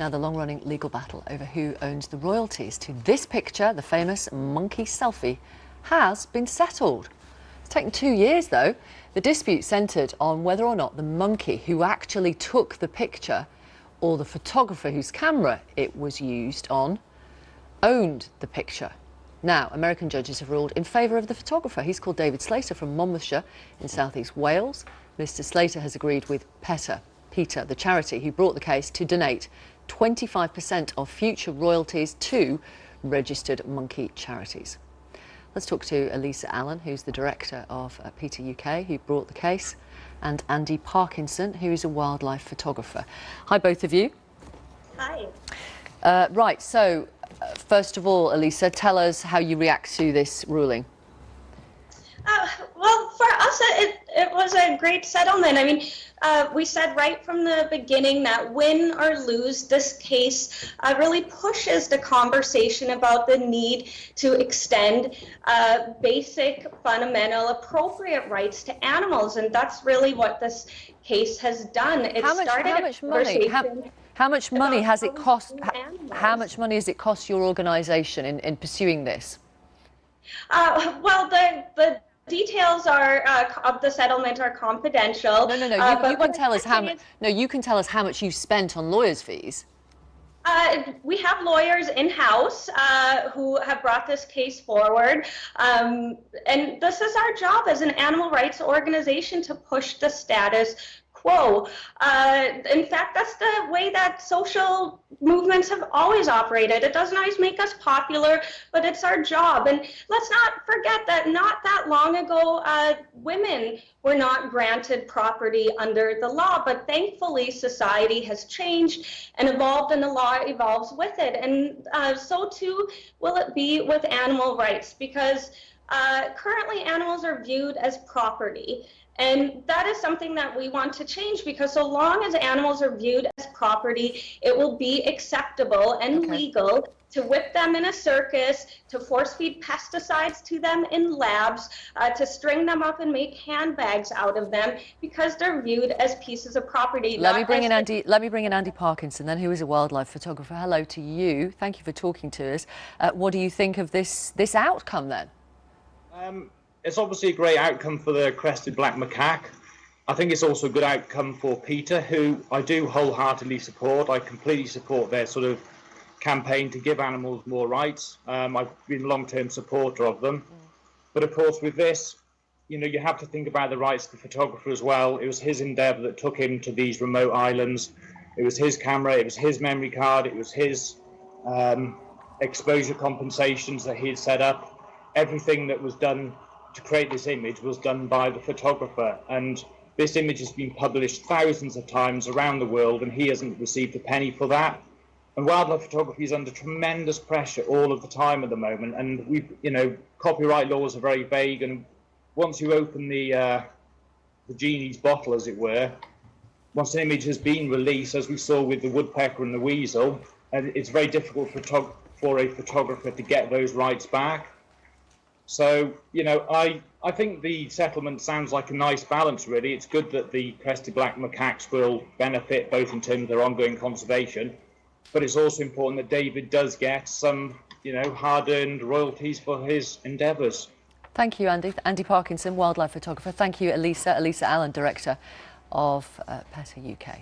Now, the long-running legal battle over who owns the royalties to this picture, the famous monkey selfie, has been settled. It's taken 2 years, though. The dispute centred on whether or not the monkey who actually took the picture or the photographer whose camera it was used on owned the picture. Now, American judges have ruled in favour of the photographer. He's called David Slater from Monmouthshire in South East Wales. Mr Slater has agreed with Peter, the charity who brought the case, to donate 25% of future royalties to registered monkey charities. Let's talk to Elisa Allen, who's the director of Peter UK, who brought the case, and Andy Parkinson, who is a wildlife photographer. Hi, both of you. Hi. Right, so first of all, Elisa, tell us how you react to this ruling. Well, for us, it was a great settlement. I mean, we said right from the beginning that win or lose, this case really pushes the conversation about the need to extend basic, fundamental, appropriate rights to animals, and that's really what this case has done. How much money has it cost? How much money has it cost your organisation in pursuing this? Well, the details of the settlement are confidential. No. You can tell us how much. No, you can tell us how much you spent on lawyers' fees. We have lawyers in-house who have brought this case forward, and this is our job as an animal rights organization, to push the status quo. In fact, that's the way that social movements have always operated. It doesn't always make us popular, but it's our job. And let's not forget that not that long ago, women were not granted property under the law, but thankfully society has changed and evolved, and the law evolves with it. And so too will it be with animal rights, because currently animals are viewed as property. And that is something that we want to change, because so long as animals are viewed as property, it will be acceptable and legal to whip them in a circus, to force feed pesticides to them in labs, to string them up and make handbags out of them, because they're viewed as pieces of property. Let me bring in Andy Parkinson, then, who is a wildlife photographer. Hello to you. Thank you for talking to us. What do you think of this outcome then? It's obviously a great outcome for the crested black macaque. I think it's also a good outcome for Peter, who I do wholeheartedly support. I completely support their sort of campaign to give animals more rights. I've been a long-term supporter of them. But of course, with this, you know, you have to think about the rights of the photographer as well. It was his endeavour that took him to these remote islands. It was his camera, it was his memory card, it was his exposure compensations that he had set up. Everything that was done to create this image was done by the photographer, and this image has been published thousands of times around the world, and he hasn't received a penny for that. And wildlife photography is under tremendous pressure all of the time at the moment, and copyright laws are very vague, and once you open the genie's bottle, as it were, once an image has been released, as we saw with the woodpecker and the weasel, and it's very difficult for a photographer to get those rights back. So, I think the settlement sounds like a nice balance, really. It's good that the crested black macaques will benefit, both in terms of their ongoing conservation, but it's also important that David does get some, hard-earned royalties for his endeavours. Thank you, Andy. Andy Parkinson, wildlife photographer. Thank you, Elisa Allen, director of Peter UK.